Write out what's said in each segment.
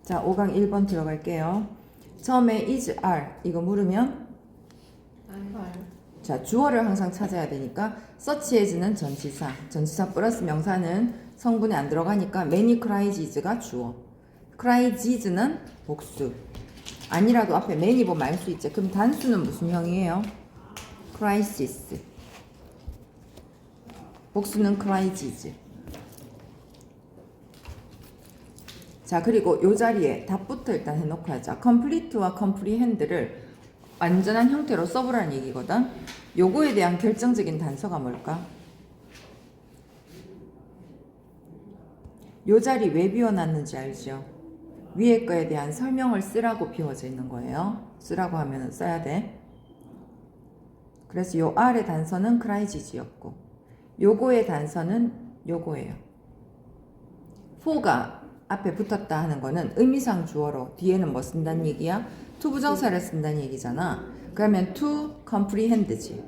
자, 5강 1번 들어갈게요. 처음에 is are 이거 물으면 자, 주어를 항상 찾아야 되니까 such as는 전치사, 전치사 플러스 명사는 성분에 안 들어가니까 many cries가 주어, cries는 복수. 아니라도 앞에 many 보면 알 수 있죠. 그럼 단수는 무슨 형이에요? crisis. 복수는 crises. 자, 그리고 요 자리에 답부터 일단 해놓고 하자. complete와 comprehend를 완전한 형태로 써보라는 얘기거든. 요거에 대한 결정적인 단서가 뭘까? 요 자리 왜 비워놨는지 알죠? 위에 거에 대한 설명을 쓰라고 비워져 있는 거예요. 쓰라고 하면 써야 돼. 그래서 요 아래 단서는 crisis였고 요거의 단서는 요거예요. for가 앞에 붙었다 하는 거는 의미상 주어로 뒤에는 뭐 쓴다는 얘기야? to 부정사를 쓴다는 얘기잖아. 그러면 to comprehend지.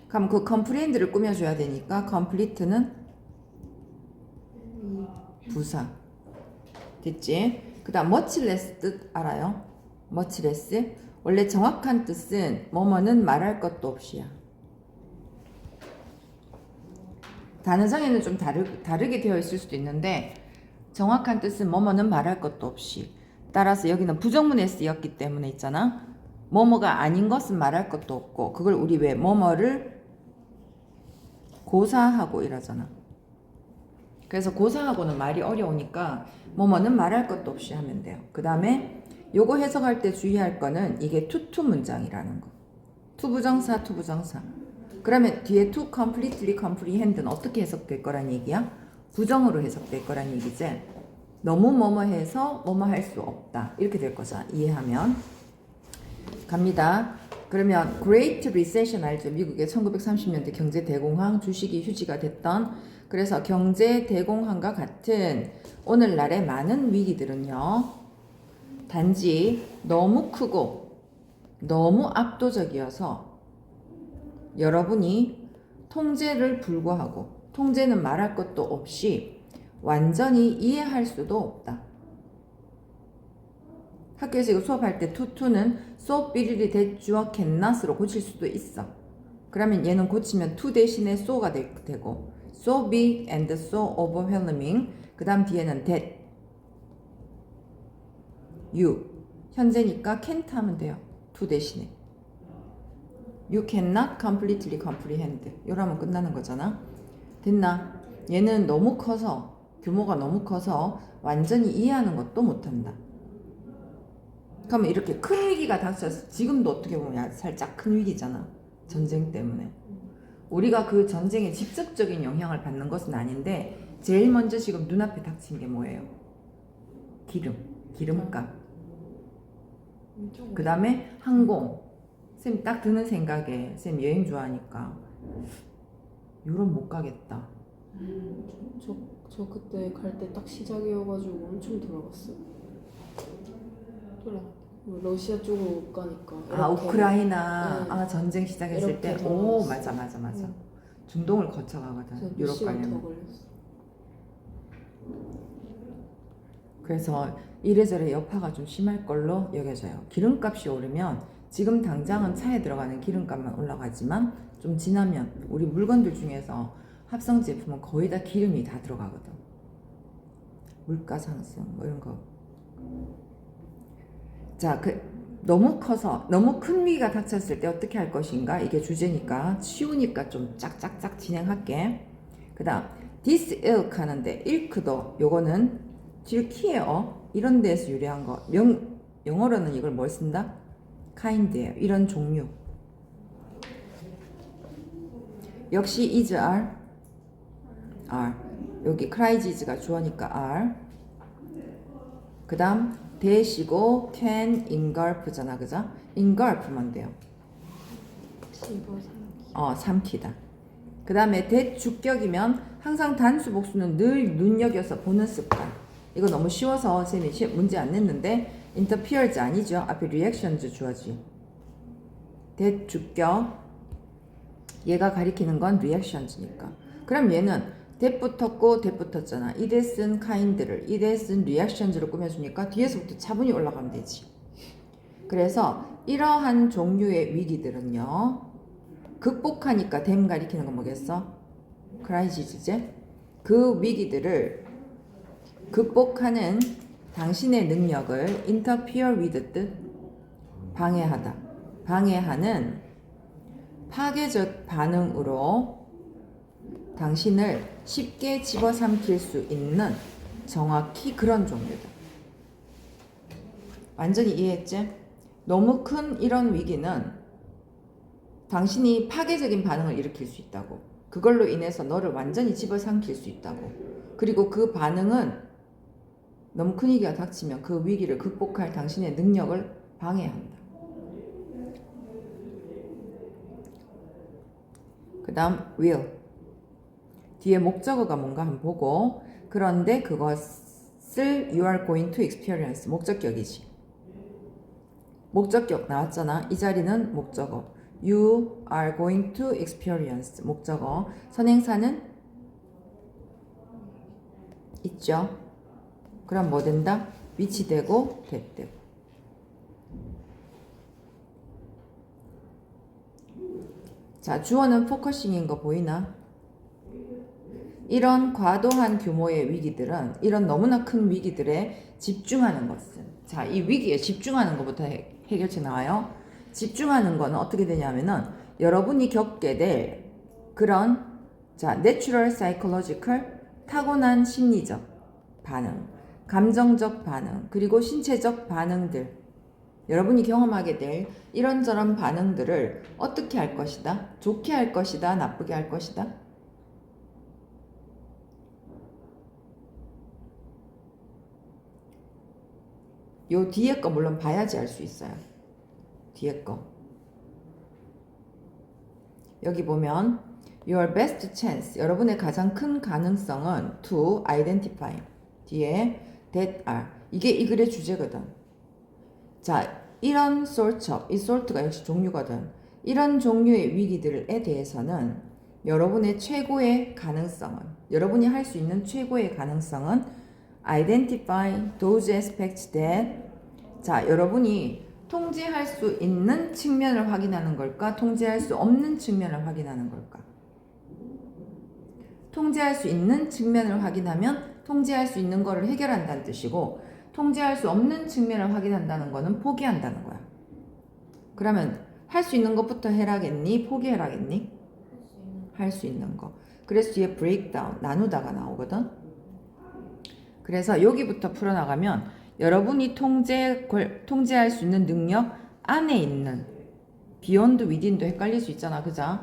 그럼 그 comprehend를 꾸며줘야 되니까 complete는 부사. 됐지? 그 다음 much less 뜻 알아요? much less? 원래 정확한 뜻은 뭐뭐는 말할 것도 없이야. 단어상에는 좀 다르게 되어 있을 수도 있는데 정확한 뜻은 뭐뭐는 말할 것도 없이. 따라서 여기는 부정문에 쓰였기 때문에 있잖아. 뭐뭐가 아닌 것은 말할 것도 없고 그걸 우리 왜 뭐뭐를 고사하고 이러잖아. 그래서 고사하고는 말이 어려우니까 뭐뭐는 말할 것도 없이 하면 돼요. 그 다음에 요거 해석할 때 주의할 거는 이게 투투 문장이라는 거. 투부정사 투부정사. 그러면 뒤에 to completely comprehend는 어떻게 해석될 거란 얘기야? 부정으로 해석될 거란 얘기지. 너무 뭐뭐 해서 뭐뭐 할 수 없다. 이렇게 될 거잖아. 이해하면. 갑니다. 그러면 Great Recession 알죠? 미국의 1930년대 경제 대공황, 주식이 휴지가 됐던. 그래서 경제 대공황과 같은 오늘날의 많은 위기들은요. 단지 너무 크고 너무 압도적이어서 여러분이 통제를 불구하고 통제는 말할 것도 없이 완전히 이해할 수도 없다. 학교에서 이거 수업할 때 투투는 so 삐리리 that 주어 cannot으로 고칠 수도 있어. 그러면 얘는 고치면 to 대신에 so가 되고 so big and so overwhelming. 그 다음 뒤에는 that you 현재니까 can't 하면 돼요. to 대신에 You cannot completely comprehend. 이러면 끝나는 거잖아. 됐나? 얘는 너무 커서 규모가 너무 커서 완전히 이해하는 것도 못한다. 그러면 이렇게 큰 위기가 닥쳐서 지금도 어떻게 보면 살짝 큰 위기잖아. 전쟁 때문에. 우리가 그 전쟁에 직접적인 영향을 받는 것은 아닌데 제일 먼저 지금 눈앞에 닥친 게 뭐예요? 기름값. 그 다음에 항공. 쌤 딱 드는 생각에 쌤 여행 좋아하니까 유럽 못 가겠다. 저 그때 갈 때 딱 시작이어가지고 엄청 돌아갔어요. 러시아 쪽으로 못 가니까. 아 우크라이나 네. 아 전쟁 시작했을 때 오 맞아. 중동을 거쳐가거든 유럽 가려면. 그래서 이래저래 여파가 좀 심할 걸로 여겨져요. 기름값이 오르면 지금 당장은 차에 들어가는 기름값만 올라가지만 좀 지나면 우리 물건들 중에서 합성 제품은 거의 다 기름이 다 들어가거든. 물가 상승 뭐 이런 거. 자, 너무 커서 너무 큰 위기가 닥쳤을 때 어떻게 할 것인가 이게 주제니까 쉬우니까 좀 짝짝짝 진행할게. 그 다음 this ilk 하는데 ilk도 요거는 딜키에어 이런 데에서 유래한 거. 영어로는 이걸 뭘 쓴다? kind예요. 이런 종류. 역시 is are. 여기 cries가 주어니까 are. 그 다음 대시고 can engulf잖아. 그죠? engulf만 돼요. 삼키다. 그 다음에 that 주격이면 항상 단수 복수는 늘 눈여겨서 보는 습관. 이거 너무 쉬워서 쌤이 문제 안 냈는데 interferes 아니죠. 앞에 reactions 주어지. that 주격 얘가 가리키는 건 reactions니까. 그럼 얘는 that 붙었고 that 붙었잖아. it은 kind를, it은 reactions로 꾸며주니까 뒤에서부터 차분히 올라가면 되지. 그래서 이러한 종류의 위기들은요, 극복하니까 댐 가리키는 건 뭐겠어? 크라이시스제. 그 위기들을 극복하는 당신의 능력을 interfere with 뜻 방해하다. 방해하는 파괴적 반응으로 당신을 쉽게 집어삼킬 수 있는 정확히 그런 종류다. 완전히 이해했지? 너무 큰 이런 위기는 당신이 파괴적인 반응을 일으킬 수 있다고. 그걸로 인해서 너를 완전히 집어삼킬 수 있다고. 그리고 그 반응은 너무 큰 위기가 닥치면 그 위기를 극복할 당신의 능력을 방해한다. 그 다음 will. 뒤에 목적어가 뭔가 한번 보고, 그런데 그것을 you are going to experience. 목적격이지. 목적격 나왔잖아. 이 자리는 목적어. You are going to experience. 목적어. 선행사는 있죠. 그럼 뭐 된다? 위치되고 됐되고. 자, 주어는 포커싱인 거 보이나? 이런 과도한 규모의 위기들은, 이런 너무나 큰 위기들에 집중하는 것은, 자, 이 위기에 집중하는 것부터 해결책 나와요. 집중하는 거는 어떻게 되냐면은 여러분이 겪게 될 그런, 자, natural psychological, 타고난 심리적 반응, 감정적 반응, 그리고 신체적 반응들, 여러분이 경험하게 될 이런저런 반응들을 어떻게 할 것이다? 좋게 할 것이다? 나쁘게 할 것이다? 요 뒤에 거 물론 봐야지 알 수 있어요. 뒤에 거. 여기 보면 your best chance, 여러분의 가장 큰 가능성은 to identify. 뒤에 that are. 이게 이 글의 주제거든. 자, 이런 sort of, 이 sort가 역시 종류거든. 이런 종류의 위기들에 대해서는 여러분의 최고의 가능성은, 여러분이 할 수 있는 최고의 가능성은 identify those aspects that, 자, 여러분이 통제할 수 있는 측면을 확인하는 걸까? 통제할 수 없는 측면을 확인하는 걸까? 통제할 수 있는 측면을 확인하면 통제할 수 있는 거를 해결한다는 뜻이고, 통제할 수 없는 측면을 확인한다는 거는 포기한다는 거야. 그러면 할 수 있는 것부터 해라겠니? 포기해라겠니? 할 수 있는 거. 그래서 뒤에 breakdown, 나누다가 나오거든. 그래서 여기부터 풀어나가면 여러분이 통제할 수 있는 능력 안에 있는 beyond, within도 헷갈릴 수 있잖아. 그죠?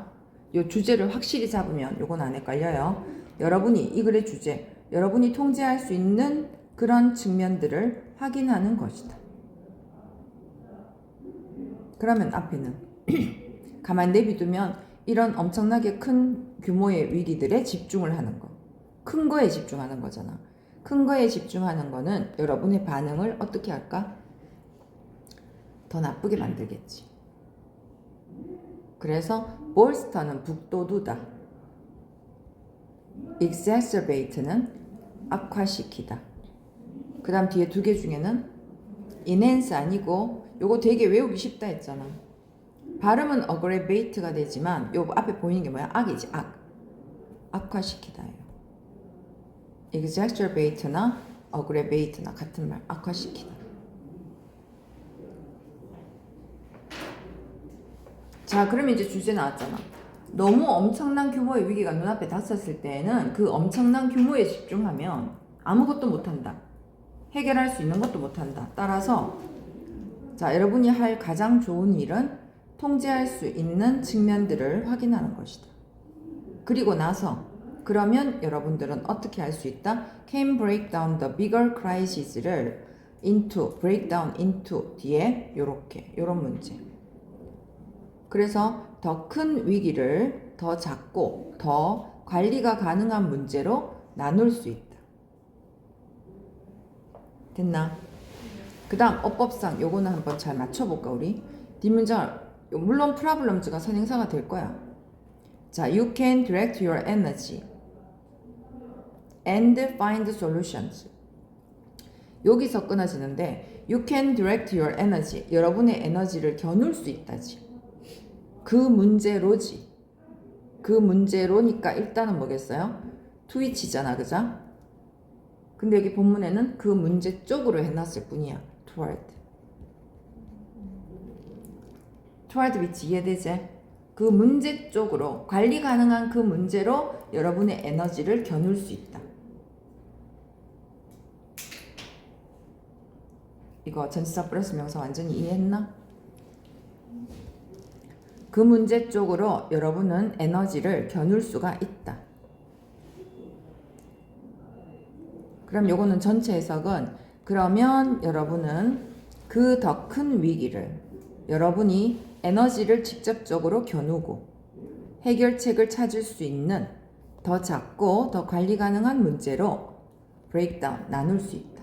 요 주제를 확실히 잡으면 요건 안 헷갈려요. 여러분이 이 글의 주제, 여러분이 통제할 수 있는 그런 측면들을 확인하는 것이다. 그러면 앞에는 가만 내비두면 이런 엄청나게 큰 규모의 위기들에 집중을 하는 거. 큰 거에 집중하는 거잖아. 큰 거에 집중하는 거는 여러분의 반응을 어떻게 할까? 더 나쁘게 만들겠지. 그래서 bolster는 북돋우다. exacerbate는 악화시키다. 그 다음 뒤에 두 개 중에는 enhance 아니고 요거 되게 외우기 쉽다 했잖아. 발음은 aggravate가 되지만 요 앞에 보이는 게 뭐야? 악이지, 악. 악화시키다예요. exacerbate나 aggravate나 같은 말, 악화시키다. 자, 그러면 이제 주제 나왔잖아. 너무 엄청난 규모의 위기가 눈앞에 닥쳤을 때는 그 엄청난 규모에 집중하면 아무것도 못한다. 해결할 수 있는 것도 못한다. 따라서 자, 여러분이 할 가장 좋은 일은 통제할 수 있는 측면들을 확인하는 것이다. 그리고 나서 그러면 여러분들은 어떻게 할 수 있다? Can break down the bigger crisis를 into, break down into 뒤에 요렇게, 요런 문제. 그래서 더 큰 위기를 더 작고 더 관리가 가능한 문제로 나눌 수 있다. 됐나? 그 다음 어법상 요거는 한번 잘 맞춰볼까 우리? 뒷문장 물론 problems가 선행사가 될 거야. 자, you can direct your energy. and find solutions. 여기서 끊어지는데 you can direct your energy. 여러분의 에너지를 겨눌 수 있다지. 그 문제로지. 그 문제로니까 일단은 뭐겠어요? 트위치잖아, 그죠? 근데 여기 본문에는 그 문제 쪽으로 해놨을 뿐이야. toward. toward which 이해되지? 그 문제 쪽으로 관리 가능한 그 문제로 여러분의 에너지를 겨눌 수 있다. 이거 전치사 플러스 명사 완전히 이해했나? 그 문제 쪽으로 여러분은 에너지를 겨눌 수가 있다. 그럼 요거는 전체 해석은 그러면 여러분은 그 더 큰 위기를 여러분이 에너지를 직접적으로 겨누고 해결책을 찾을 수 있는 더 작고 더 관리 가능한 문제로 브레이크다운, 나눌 수 있다.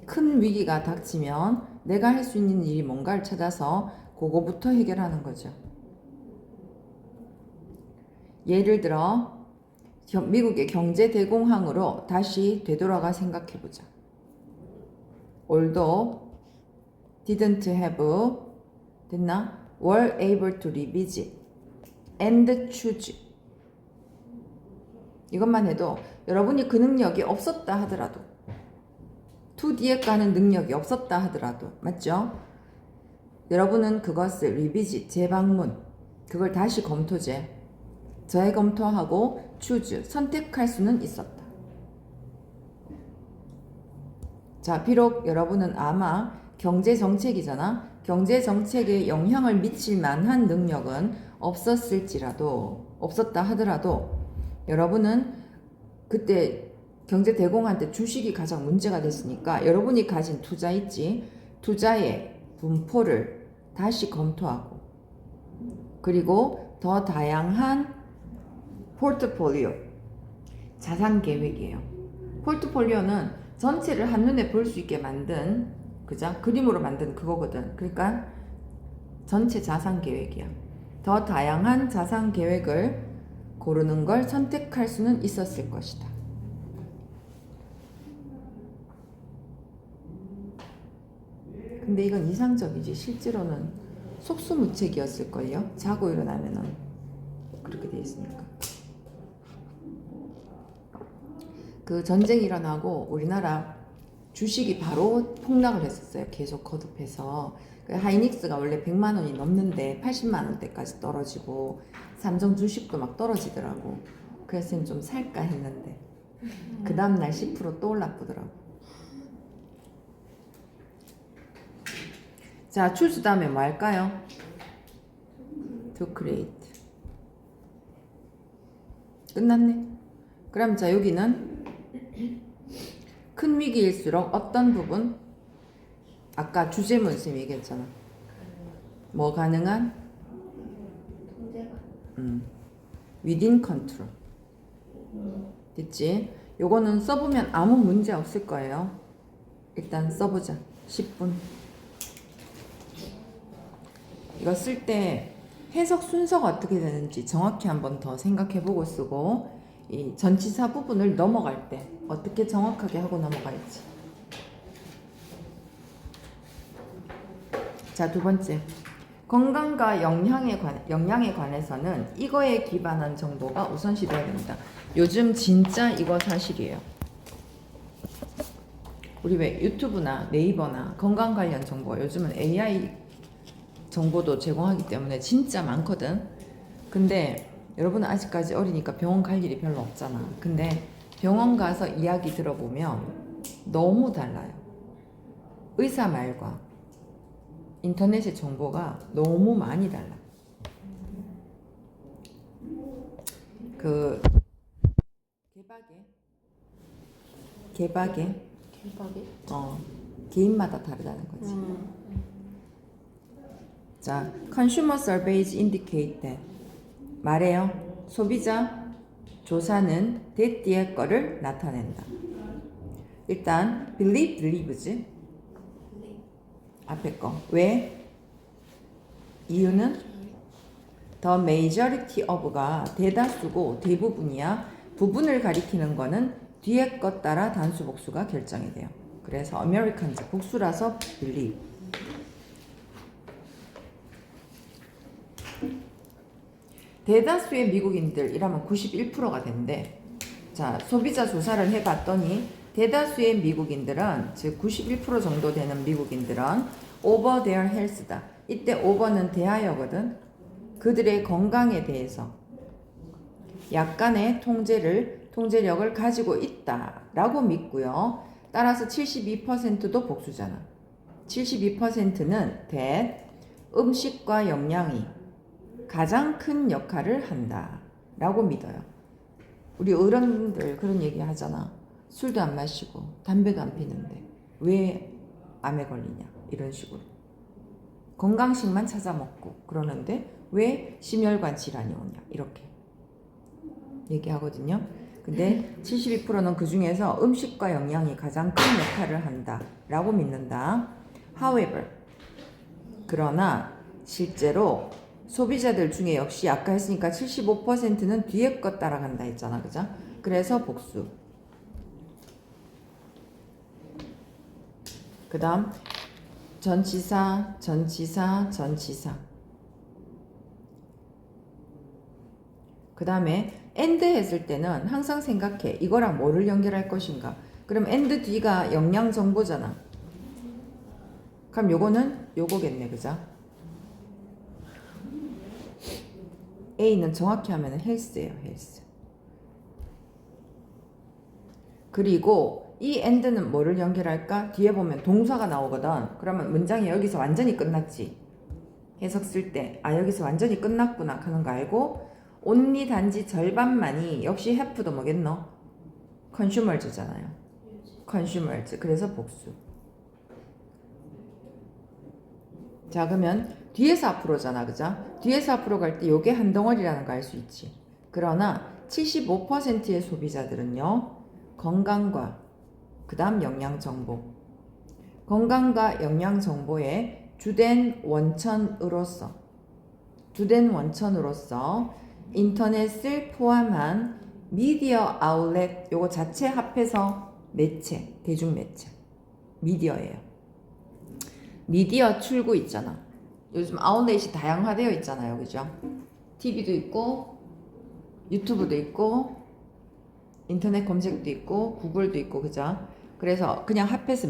큰 위기가 닥치면 내가 할 수 있는 일이 뭔가를 찾아서 그거부터 해결하는 거죠. 예를 들어 미국의 경제 대공황으로 다시 되돌아가 생각해보자. Although didn't have 됐나? were able to revisit and choose. 이것만 해도 여러분이 그 능력이 없었다 하더라도 to 뒤에 가는 능력이 없었다 하더라도 맞죠? 여러분은 그것을 revisit 재방문 그걸 다시 재검토하고 choose 선택할 수는 있었다. 자, 비록 여러분은 아마 경제정책이잖아. 경제정책에 영향을 미칠 만한 능력은 없었다 하더라도 여러분은 그때 경제 대공황 때 주식이 가장 문제가 됐으니까 여러분이 가진 투자 있지. 투자의 분포를 다시 검토하고 그리고 더 다양한 포트폴리오, 자산 계획이에요. 포트폴리오는 전체를 한눈에 볼 수 있게 만든, 그죠? 그림으로 만든 그거거든. 그러니까 전체 자산 계획이야. 더 다양한 자산 계획을 고르는 걸 선택할 수는 있었을 것이다. 근데 이건 이상적이지. 실제로는 속수무책이었을걸요? 자고 일어나면은 그렇게 돼 있으니까. 그 전쟁이 일어나고 우리나라 주식이 바로 폭락을 했었어요. 계속 거듭해서. 하이닉스가 원래 100만 원이 넘는데 80만 원대까지 떨어지고 삼성 주식도 막 떨어지더라고. 그래서 좀 살까 했는데 그 다음날 10% 또 올라쁘더라고. 자, choose 다음에 뭐 할까요? to create. 끝났네. 그럼 자, 여기는 큰 위기일수록 어떤 부분? 아까 주제문 쌤이 얘기했잖아. 뭐 가능한? 통제가. within control. 됐지? 요거는 써보면 아무 문제 없을 거예요. 일단 써보자. 10분. 이거 쓸 때 해석 순서가 어떻게 되는지 정확히 한번 더 생각해보고 쓰고 이 전치사 부분을 넘어갈 때 어떻게 정확하게 하고 넘어갈지. 자, 두 번째. 건강과 영양에 관해서는 이거에 기반한 정보가 우선시돼야 됩니다. 요즘 진짜 이거 사실이에요. 우리 왜 유튜브나 네이버나 건강 관련 정보 요즘은 AI 정보도 제공하기 때문에 진짜 많거든. 근데 여러분은 아직까지 어리니까 병원 갈 일이 별로 없잖아. 근데 병원 가서 이야기 들어보면 너무 달라요. 의사 말과 인터넷의 정보가 너무 많이 달라. 그 개박에 개인마다 다르다는 거지. 자, consumer surveys indicate that 말해요. 소비자 조사는 that 뒤에 거를 나타낸다. 일단 believe지. 앞에 거. 왜? 이유는 the majority of가 대다수고 대부분이야. 부분을 가리키는 거는 뒤에 것 따라 단수 복수가 결정이 돼요. 그래서 Americans 복수라서 believe. 대다수의 미국인들이라면 91%가 된대. 자, 소비자 조사를 해봤더니 대다수의 미국인들은, 즉 91% 정도 되는 미국인들은 over their health다. 이때 over는 대하여거든. 그들의 건강에 대해서 약간의 통제력을 가지고 있다라고 믿고요. 따라서 72%도 복수잖아. 72%는 that 음식과 영양이 가장 큰 역할을 한다라고 믿어요. 우리 어른들 그런 얘기 하잖아. 술도 안 마시고 담배도 안 피는데 왜 암에 걸리냐 이런 식으로. 건강식만 찾아 먹고 그러는데 왜 심혈관 질환이 오냐 이렇게 얘기하거든요. 근데 72%는 그 중에서 음식과 영양이 가장 큰 역할을 한다라고 믿는다. However, 그러나 실제로 소비자들 중에 역시 아까 했으니까 75%는 뒤에 것 따라간다 했잖아, 그죠? 그래서 복수. 그 다음 전치사. 그 다음에 and 했을 때는 항상 생각해. 이거랑 뭐를 연결할 것인가? 그럼 and 뒤가 영양 정보잖아. 그럼 요거는 요거겠네, 그죠? A는 정확히 하면 헬스예요, 헬스. 그리고 이 and는 뭐를 연결할까? 뒤에 보면 동사가 나오거든. 그러면 문장이 여기서 완전히 끝났지. 해석 쓸 때, 아, 여기서 완전히 끝났구나 하는 거 알고, only 단지 절반만이, 역시 have도 뭐겠노? consumers잖아요. consumers. 그래서 복수. 자, 그러면 뒤에서 앞으로잖아, 그죠? 뒤에서 앞으로 갈 때 요게 한 덩어리라는 거 알 수 있지. 그러나 75%의 소비자들은요, 건강과 그 다음 영양 정보, 건강과 영양 정보의 주된 원천으로서 인터넷을 포함한 미디어 아울렛, 요거 자체 합해서 매체, 대중매체, 미디어예요. 미디어 출구 있잖아. 요즘 아울렛이 다양화되어 있잖아요, 그죠? TV도 있고, 유튜브도 있고, 인터넷 검색도 있고, 구글도 있고, 그죠? 그래서 그냥 합해서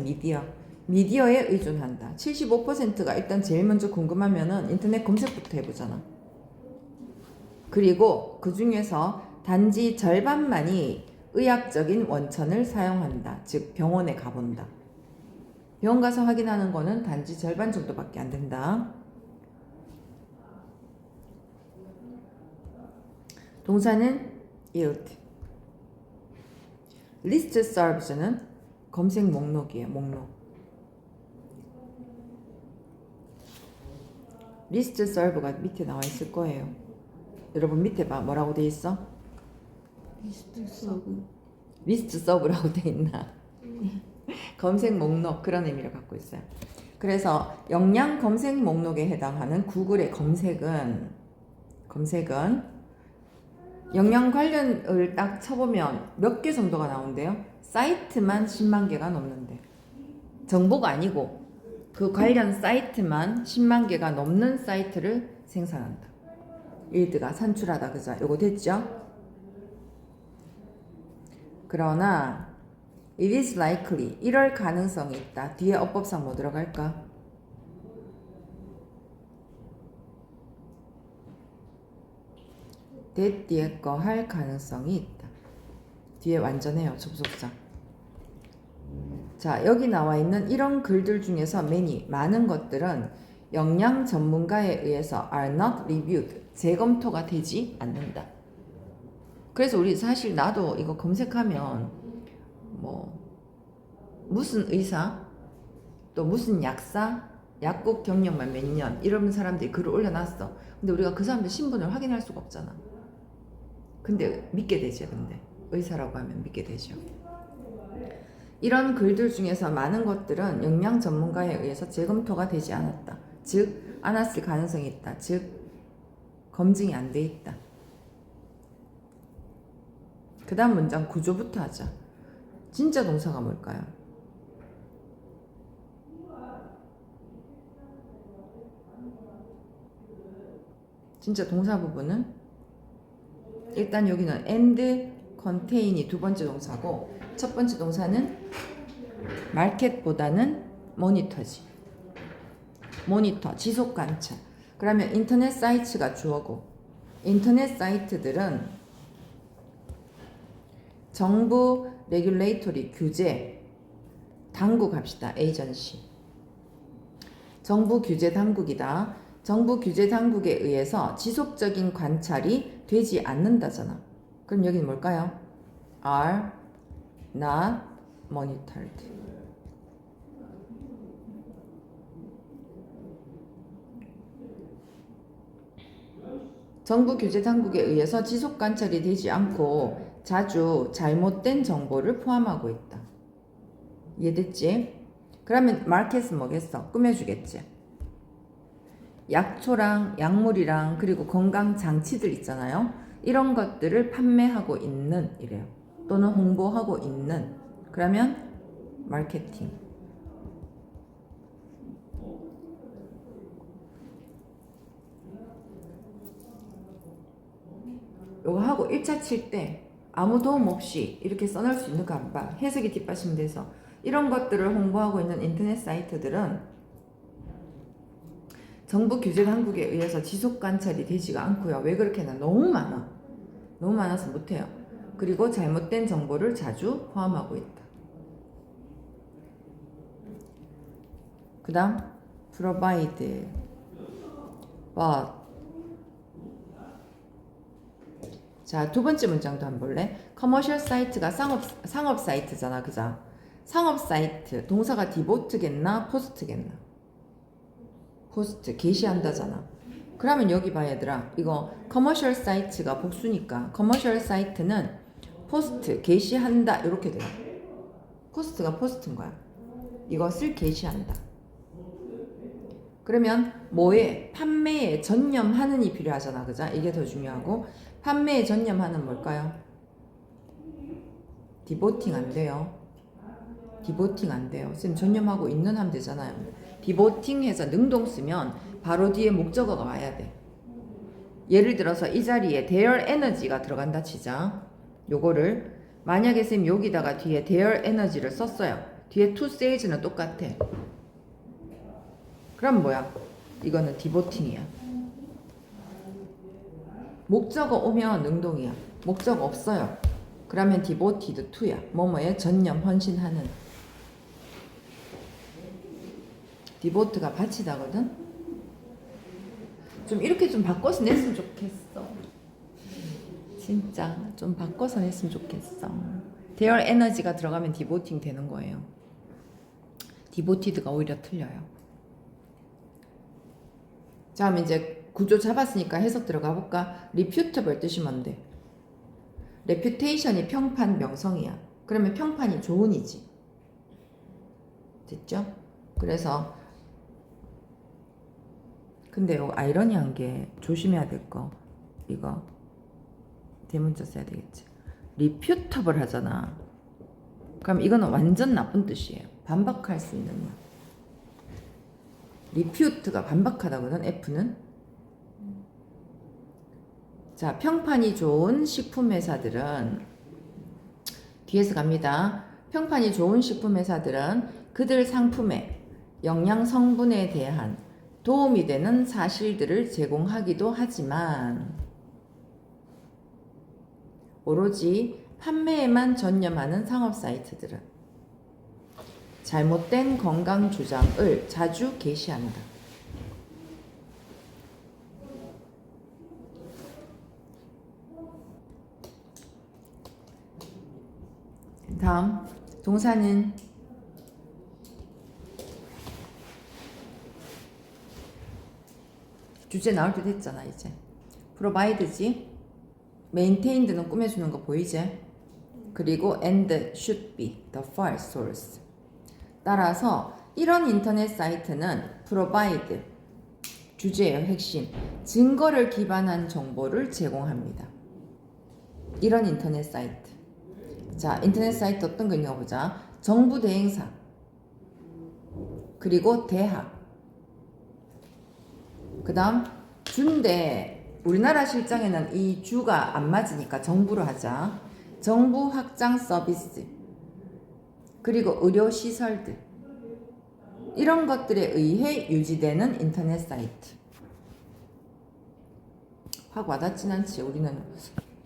미디어에 의존한다. 75%가 일단 제일 먼저 궁금하면은 인터넷 검색부터 해보잖아. 그리고 그 중에서 단지 절반만이 의학적인 원천을 사용한다. 즉 병원에 가본다. 병원 가서 확인하는 거는 단지 절반 정도밖에 안 된다. 동사는 yield. list serves는 검색 목록이에요. 목록. list serve가 밑에 나와 있을 거예요. 여러분 밑에 봐. 뭐라고 돼 있어? 리스트 서브라고 돼 있나? 검색 목록 그런 의미를 갖고 있어요. 그래서 영양 검색 목록에 해당하는 구글의 검색은 영양 관련을 딱 쳐보면 몇 개 정도가 나온대요. 사이트만 10만 개가 넘는데, 정보가 아니고 그 관련 사이트만 10만 개가 넘는 사이트를 생산한다. 일드가 산출하다, 그죠? 요거 됐죠? 그러나 it is likely, 이럴 가능성이 있다. 뒤에 어법상 뭐 들어갈까? that 뒤에 거 할 가능성이 있다. 뒤에 완전해요, 접속사. 자, 여기 나와 있는 이런 글들 중에서 많은 것들은 영양 전문가에 의해서 are not reviewed, 재검토가 되지 않는다. 그래서 우리 사실 나도 이거 검색하면 뭐 무슨 의사, 또 무슨 약사, 약국 경력만 몇 년 이런 사람들이 글을 올려놨어. 근데 우리가 그 사람들 신분을 확인할 수가 없잖아. 근데 믿게 되죠. 근데 의사라고 하면 믿게 되죠. 이런 글들 중에서 많은 것들은 영양 전문가에 의해서 재검토가 되지 않았다. 즉 않았을 가능성이 있다. 즉 검증이 안 돼 있다. 그 다음 문장 구조부터 하자. 진짜 동사가 뭘까요? 진짜 동사 부분은 일단 여기는 and contain이 두 번째 동사고 첫 번째 동사는 market보다는 monitor지. 모니터, 지속 관찰. 그러면 인터넷 사이트가 주어고 인터넷 사이트들은 정부 레귤레이토리 규제 당국 합시다. 에이전시. 정부 규제 당국이다. 정부 규제 당국에 의해서 지속적인 관찰이 되지 않는다잖아. 그럼 여기는 뭘까요? are not monitored. 정부 규제 당국에 의해서 지속 관찰이 되지 않고 자주 잘못된 정보를 포함하고 있다. 이해됐지? 그러면 마켓은 뭐겠어? 꾸며주겠지? 약초랑 약물이랑 그리고 건강 장치들 있잖아요. 이런 것들을 판매하고 있는 이래요. 또는 홍보하고 있는. 그러면 마케팅. 요거 하고 1차 칠 때 아무 도움 없이 이렇게 써놓을 수 있는가 안 봐. 해석이 뒷받침 돼서 이런 것들을 홍보하고 있는 인터넷 사이트들은 정부 규제 당국에 의해서 지속 관찰이 되지가 않고요. 왜 그렇게 나 너무 많아. 너무 많아서 못해요. 그리고 잘못된 정보를 자주 포함하고 있다. 그 다음 provide but. 자, 두 번째 문장도 한번 볼래? 커머셜 사이트가 상업 사이트잖아, 그죠? 상업 사이트 동사가 디보트겠나 포스트겠나? 포스트 게시한다잖아. 그러면 여기 봐 얘들아. 이거 커머셜 사이트가 복수니까 커머셜 사이트는 포스트 게시한다 이렇게 돼요. 포스트가 포스트인 거야. 이것을 게시한다. 그러면 뭐에 판매에 전념하는이 필요하잖아, 그죠? 이게 더 중요하고 판매에 전념하는 뭘까요? 디보팅 안 돼요. 디보팅 안 돼요. 지금 전념하고 있는 하면 되잖아요. 디보팅해서 능동 쓰면 바로 뒤에 목적어가 와야 돼. 예를 들어서 이 자리에 their energy가 들어간다 치자. 요거를 만약에 쌤 여기다가 뒤에 their energy를 썼어요. 뒤에 to says는 똑같아. 그럼 뭐야? 이거는 디보팅이야. 목적어 오면 능동이야. 목적어 없어요. 그러면 devoted to야. 뭐뭐에 전념, 헌신하는. devote가 바치다거든. 좀 이렇게 좀 바꿔서 냈으면 좋겠어. 진짜 좀 바꿔서 냈으면 좋겠어. their energy가 들어가면 devoting 되는 거예요. devoted가 오히려 틀려요. 자, 그럼 이제 구조 잡았으니까 해석 들어가 볼까? reputable 뜻이 뭔데? reputation이 평판 명성이야. 그러면 평판이 좋은이지. 됐죠? 그래서 근데 요 아이러니한 게 조심해야 될 거 이거 대문자 써야 되겠지. reputable 하잖아. 그럼 이거는 완전 나쁜 뜻이에요. 반박할 수 있는 말. repute가 반박하다거든. F는. 자, 평판이 좋은 식품회사들은 뒤에서 갑니다. 평판이 좋은 식품회사들은 그들 상품의 영양 성분에 대한 도움이 되는 사실들을 제공하기도 하지만 오로지 판매에만 전념하는 상업 사이트들은 잘못된 건강 주장을 자주 게시한다. 다음 동사는 주제 나올 때 됐잖아. 이제 provide지. maintained는 꾸며주는 거 보이지? 그리고 and should be the file source. 따라서 이런 인터넷 사이트는 provide 주제예요. 핵심. 증거를 기반한 정보를 제공합니다. 이런 인터넷 사이트. 자, 인터넷 사이트 어떤 거 있냐고 보자. 정부 대행사, 그리고 대학, 그 다음 주인데 우리나라 실정에는 이 주가 안 맞으니까 정부로 하자. 정부 확장 서비스, 그리고 의료 시설들, 이런 것들에 의해 유지되는 인터넷 사이트. 확 와닿진 않지. 우리는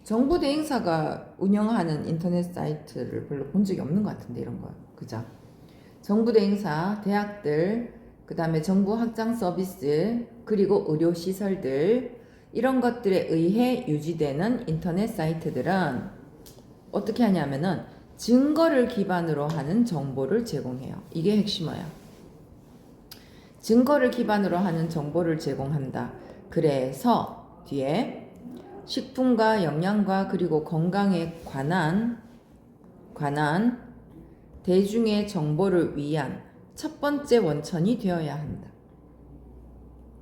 정부 대행사가 운영하는 인터넷 사이트를 별로 본 적이 없는 것 같은데, 이런 거. 그죠? 정부 대행사, 대학들, 그 다음에 정부 확장 서비스, 그리고 의료 시설들, 이런 것들에 의해 유지되는 인터넷 사이트들은 어떻게 하냐면은 증거를 기반으로 하는 정보를 제공해요. 이게 핵심어야. 증거를 기반으로 하는 정보를 제공한다. 그래서 뒤에 식품과 영양과 그리고 건강에 관한 대중의 정보를 위한 첫 번째 원천이 되어야 한다.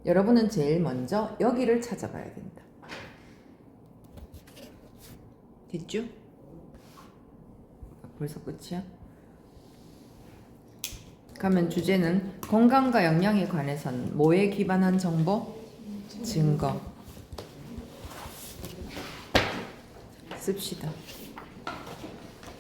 여러분은 제일 먼저 여기를 찾아봐야 된다. 됐죠? 벌써 끝이야? 그러면 주제는 건강과 영양에 관해서는 뭐에 기반한 정보? 증거. 씁시다.